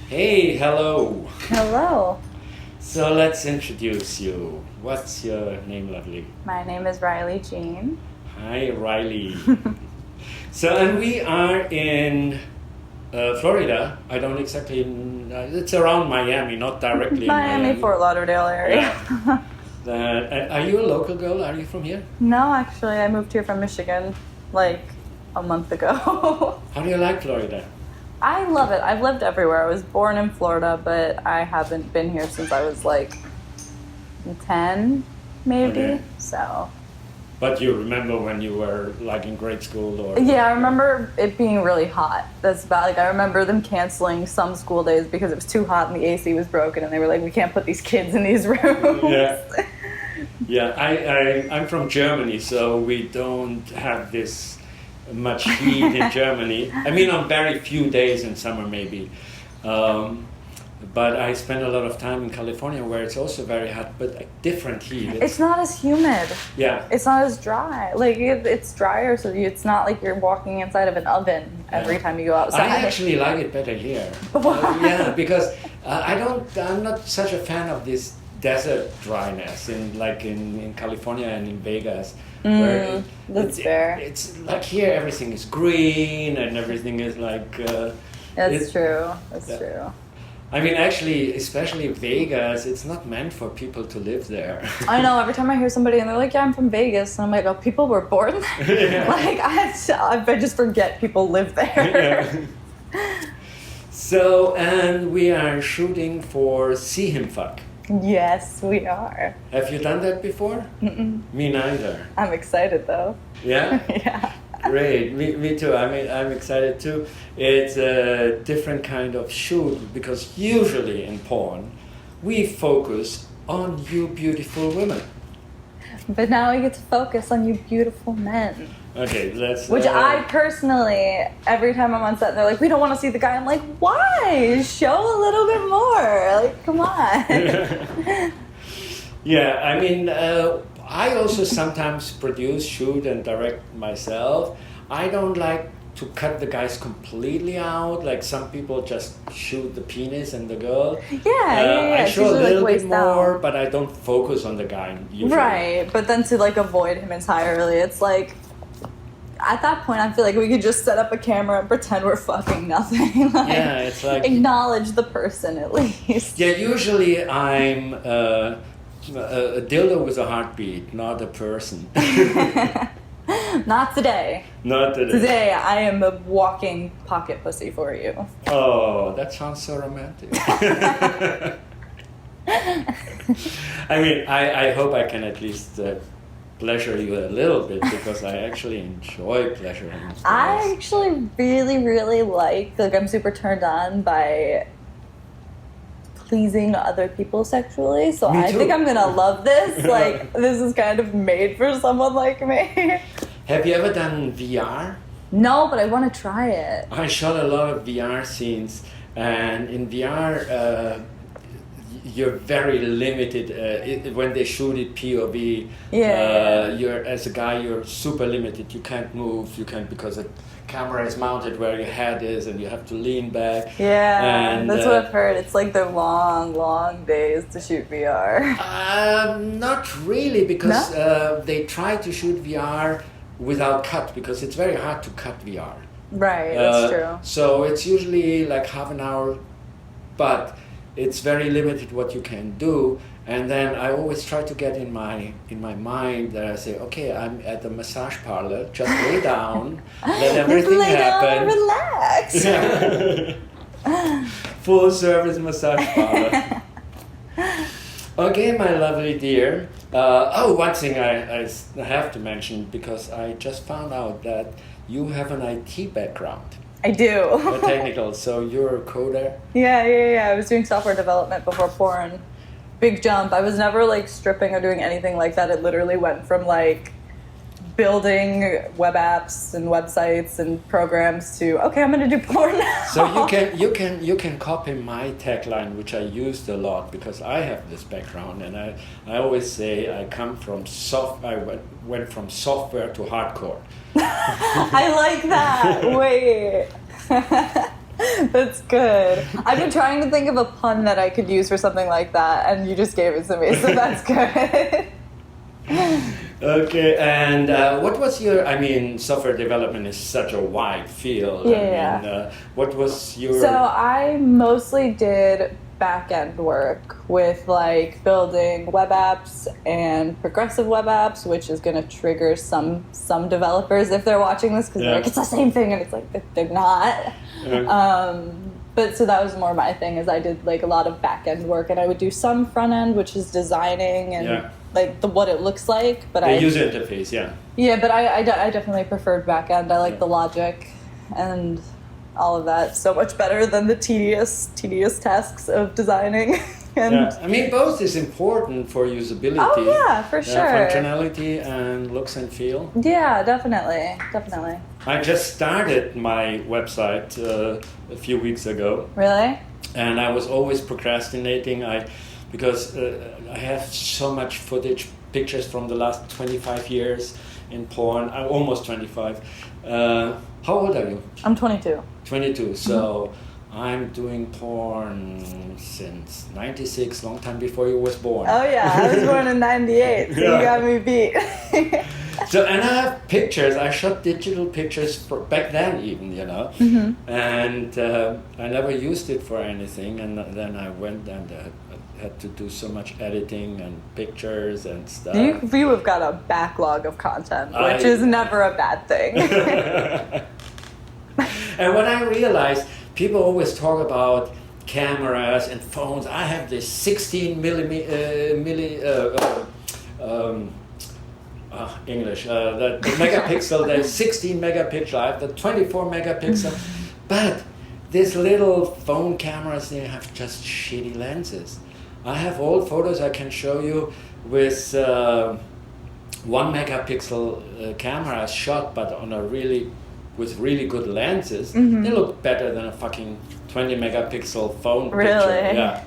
Hey, hello. Hello. So let's introduce you. What's your name, lovely? My name is Riley Jean. Hi, Riley. And we are in Florida. I don't exactly. It's around Miami, not directly in Miami. Fort Lauderdale area. Yeah. Are you a local girl? Are you from here? No, actually, I moved here from Michigan like a month ago. How do you like Florida? I love it. I've lived everywhere. I was born in Florida, but I haven't been here since I was like 10, maybe. Okay. So. But you remember when you were like in grade school or? Yeah, I remember it being really hot. That's about I remember them canceling some school days because it was too hot and the AC was broken, and they were like, "We can't put these kids in these rooms." Yeah. Yeah, I'm from Germany, so we don't have this much heat in Germany. I mean, on very few days in summer maybe. But I spend a lot of time in California where it's also very hot, but a different heat. It's not as humid. Yeah. It's not as dry. Like, it's drier, so it's not like you're walking inside of an oven every time you go outside. I actually like it better here. Yeah, because I'm not such a fan of this desert dryness in California and in Vegas. That's fair. It's like here everything is green and everything is like... That's true. That's true. I mean, actually, especially Vegas, it's not meant for people to live there. I know. Every time I hear somebody and they're like, "Yeah, I'm from Vegas," and I'm like, "Oh, people were born there." Yeah. Like I just forget people live there. Yeah. So, and we are shooting for See Him Fuck. Yes, we are. Have you done that before? Mm-mm. Me neither. I'm excited though. Yeah? Yeah. Great, me too. I'm excited too. It's a different kind of shoot because usually in porn, we focus on you beautiful women. But now we get to focus on you beautiful men. Okay, let's... Which I personally, every time I'm on set, they're like, "We don't want to see the guy." I'm like, "Why? Show a little bit more. Like, come on." Yeah, I mean, I also sometimes produce, shoot, and direct myself. I don't like to cut the guys completely out. Like some people just shoot the penis and the girl. Yeah. I It's show a usually, little like, bit waist more, down. but I don't focus on the guy usually. Right, but then to like avoid him entirely, it's like at that point I feel like we could just set up a camera and pretend we're fucking nothing. Like, Yeah, it's like... acknowledge the person at least. Yeah, usually I'm a dildo with a heartbeat, not a person. Not today. Not today. Today I am a walking pocket pussy for you. Oh, that sounds so romantic. I mean, I hope I can at least pleasure you a little bit because I actually enjoy pleasuring you. I actually really, really like I'm super turned on by pleasing other people sexually, so Me I too. think I'm gonna love this. Like, this is kind of made for someone like me. Have you ever done VR? No, but I want to try it. I shot a lot of VR scenes, and in VR, you're very limited. When they shoot it POV, you're as a guy, you're super limited. You can't move. You can't because the camera is mounted where your head is, and you have to lean back. Yeah, and, that's what I've heard. It's like the long, long days to shoot VR. Not really, because they try to shoot VR without cut because it's very hard to cut VR. Right, that's true. So it's usually like half an hour, but it's very limited what you can do. And then I always try to get in my mind that I say, okay, I'm at the massage parlor, just lay down, let everything just lay happen. down, relax. Full service massage parlor. Okay, my lovely dear. One thing I have to mention, because I just found out that you have an IT background. I do. A technical, so you're a coder? Yeah. I was doing software development before porn. Big jump. I was never like stripping or doing anything like that. It literally went from like building web apps and websites and programs to, okay, I'm gonna do porn now. So you can copy my tagline, which I used a lot because I have this background, and I always say I went from software to hardcore. I like that. Wait. That's good. I've been trying to think of a pun that I could use for something like that, and you just gave it to me, so that's good. Okay, and what was your, I mean, software development is such a wide field. Yeah. I mean, what was your... So I mostly did back-end work with like building web apps and progressive web apps, which is going to trigger some developers if they're watching this, because they're like, it's the same thing, and it's like, they're not. But so that was more my thing, is I did like a lot of back-end work, and I would do some front-end, which is designing and like what it looks like. But the user interface, Yeah, but I definitely preferred back-end. I like the logic and all of that so much better than the tedious tasks of designing. And I mean, both is important for usability. Oh yeah, for sure. Functionality and looks and feel. Yeah, definitely. I just started my website a few weeks ago. Really? And I was always procrastinating. Because I have so much footage, pictures from the last 25 years in porn. I'm almost 25. How old are you? I'm 22. 22. So I'm doing porn since 96, long time before you was born. Oh yeah, I was born in 98, so you got me beat. So, and I have pictures. I shot digital pictures for back then, even, you know. And I never used it for anything. And then I went and had to do so much editing and pictures and stuff. You have got a backlog of content, which is never a bad thing. And when I realized, people always talk about cameras and phones. I have this 16 English, the megapixel, the 16 megapixel, I have the 24 megapixel, but these little phone cameras, they have just shitty lenses. I have old photos I can show you with 1 megapixel camera shot, but on with really good lenses. They look better than a fucking 20 megapixel phone picture. Really? Yeah.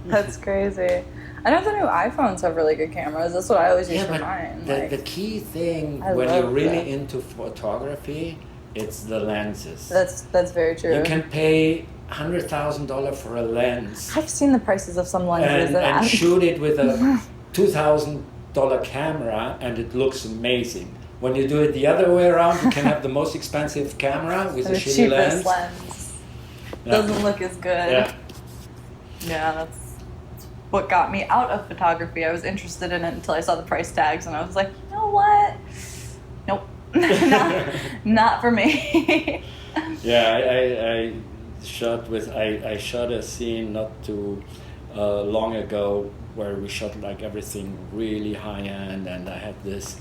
That's crazy. I know the new iPhones have really good cameras. That's what I always use for mine. The key thing when you're really into photography, it's the lenses. That's very true. You can pay $100,000 for a lens. I've seen the prices of some lenses and shoot it with a $2,000 camera, and it looks amazing. When you do it the other way around, you can have the most expensive camera with a shitty lens. Doesn't look as good. Yeah, that's what got me out of photography. I was interested in it until I saw the price tags, and I was like, you know what? Nope, not for me. I shot a scene not too long ago where we shot like everything really high end, and I had this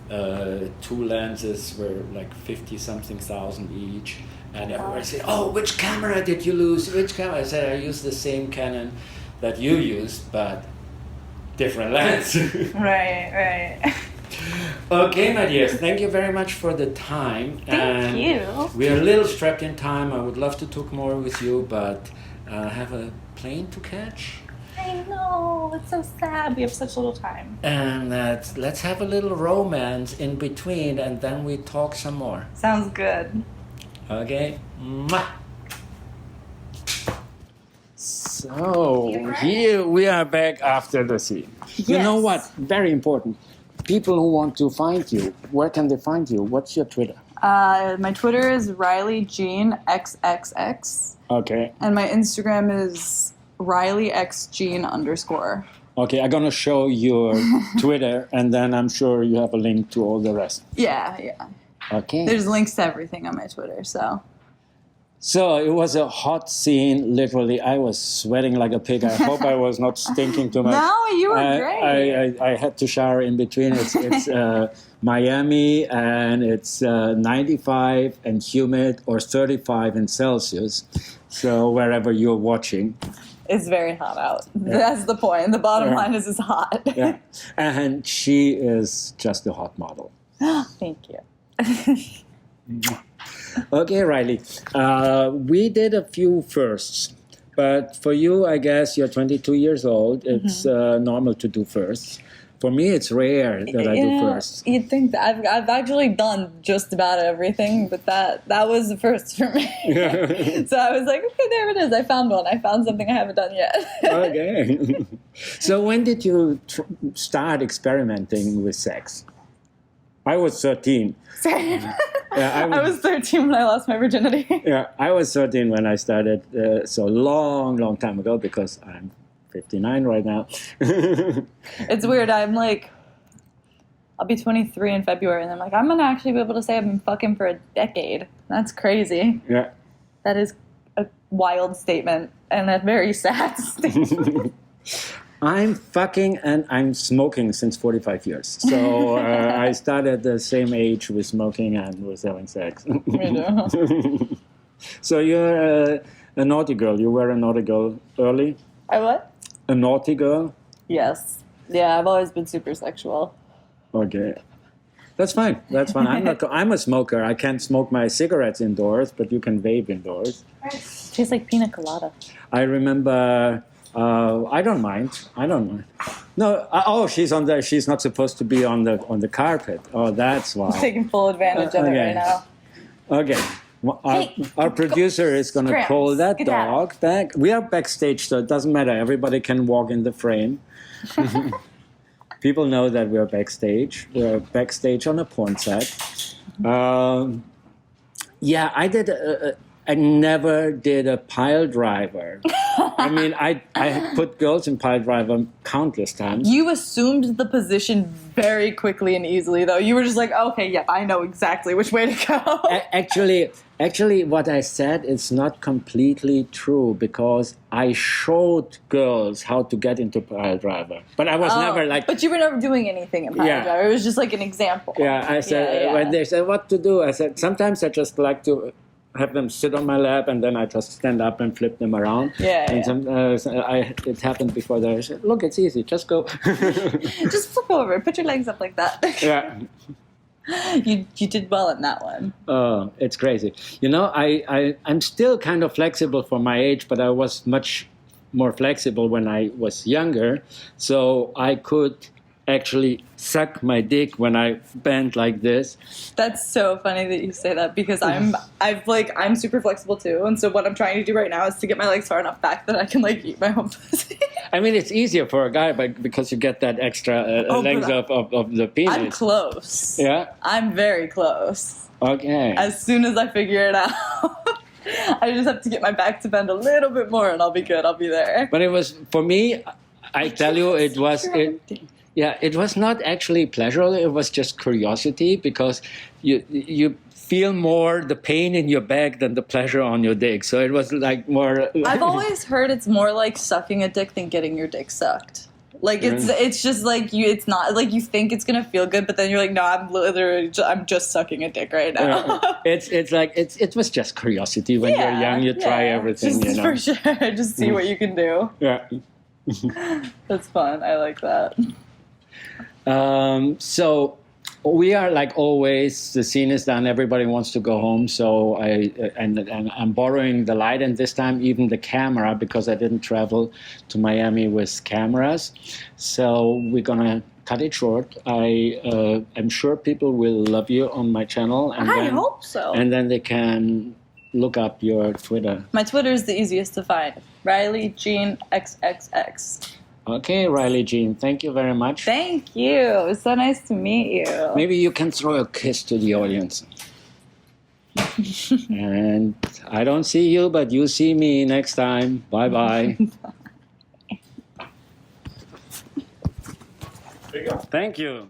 2 lenses were like 50-something thousand each, and everybody said, "Oh, which camera did you lose? Which camera?" I said, "I used the same Canon that you used, but different lens." Right. Okay, my dears, thank you very much for the time. Thank you. We are a little strapped in time. I would love to talk more with you, but I have a plane to catch. I know, it's so sad. We have such little time. And let's have a little romance in between, and then we talk some more. Sounds good. Okay. Mwah. So here we are back after the scene. Yes. You know what? Very important. People who want to find you, where can they find you? What's your Twitter? My Twitter is RileyJeanXXX. Okay. And my Instagram is RileyXJean_. Okay, I'm gonna show your Twitter, and then I'm sure you have a link to all the rest. Yeah. Okay. There's links to everything on my Twitter, so. So it was a hot scene, literally. I was sweating like a pig. I hope I was not stinking too much. No, you were great. I had to shower in between. It's Miami, and it's 95 and humid, or 35 in Celsius. So wherever you're watching. It's very hot out. Yeah. That's the point. The bottom line is it's hot. Yeah. And she is just a hot model. Thank you. Okay, Riley. We did a few firsts, but for you, I guess you're 22 years old. It's normal to do firsts. For me, it's rare that I do first. You'd think that I've actually done just about everything, but that was the first for me. So I was like, okay, there it is. I found one. I found something I haven't done yet. Okay. So when did you start experimenting with sex? I was 13. Same. Yeah, I was 13 when I lost my virginity. Yeah, I was 13 when I started, so long time ago, because I'm 59 right now. It's weird. I'm like, I'll be 23 in February, and I'm like, I'm going to actually be able to say I've been fucking for a decade. That's crazy. Yeah. That is a wild statement, and a very sad statement. I'm fucking and I'm smoking since 45 years. So I started the same age with smoking and with having sex. Me too. So you're a naughty girl. You were a naughty girl early? I what? A naughty girl? Yes. Yeah, I've always been super sexual. Okay. That's fine. That's fine. I'm a smoker. I can't smoke my cigarettes indoors, but you can vape indoors. Tastes like pina colada. I remember... I don't mind. No. She's on the. She's not supposed to be on the carpet. Oh, that's why. I'm taking full advantage of it right now. Okay. Well, our producer is going to call that dog back. We are backstage, so it doesn't matter. Everybody can walk in the frame. People know that we're backstage. We're backstage on a porn set. Yeah, I did. I never did a pile driver. I mean, I put girls in pile driver countless times. You assumed the position very quickly and easily, though. You were just like, okay, yeah, I know exactly which way to go. Actually, what I said is not completely true, because I showed girls how to get into pile driver, but I was never like. But you were never doing anything in pile driver. It was just like an example. Yeah, I said when they said what to do, I said sometimes I just like to have them sit on my lap, and then I just stand up and flip them around. It happened before that. I said, look, it's easy. Just go. Just flip over. Put your legs up like that. Yeah. You did well in that one. Oh, it's crazy. You know, I'm still kind of flexible for my age, but I was much more flexible when I was younger. So I could actually suck my dick when I bent like this. That's so funny that you say that, because I'm super flexible too, and so what I'm trying to do right now is to get my legs far enough back that I can like eat my own pussy. I mean, it's easier for a guy, but because you get that extra length of the penis. I'm close. Yeah? I'm very close. Okay. As soon as I figure it out. I just have to get my back to bend a little bit more, and I'll be good. I'll be there. But it was, for me, I tell you, it was... Yeah, it was not actually pleasurable. It was just curiosity, because you feel more the pain in your back than the pleasure on your dick. So it was like more. I've always heard it's more like sucking a dick than getting your dick sucked. Like it's just like it's not like you think it's gonna feel good, but then you're like, no, I'm just sucking a dick right now. It's like it was just curiosity. When you're young, you try everything. Just, for sure, just see what you can do. Yeah, that's fun. I like that. So we are like always, the scene is done, everybody wants to go home, so I'm borrowing the light, and this time even the camera, because I didn't travel to Miami with cameras. So we're gonna cut it short. I'm sure people will love you on my channel, and I hope so. And then they can look up your Twitter. My Twitter is the easiest to find. Riley Jean XXX. Okay, Riley Jean, thank you very much. Thank you. It was so nice to meet you. Maybe you can throw a kiss to the audience. And I don't see you, but you see me next time. Bye-bye. Thank you.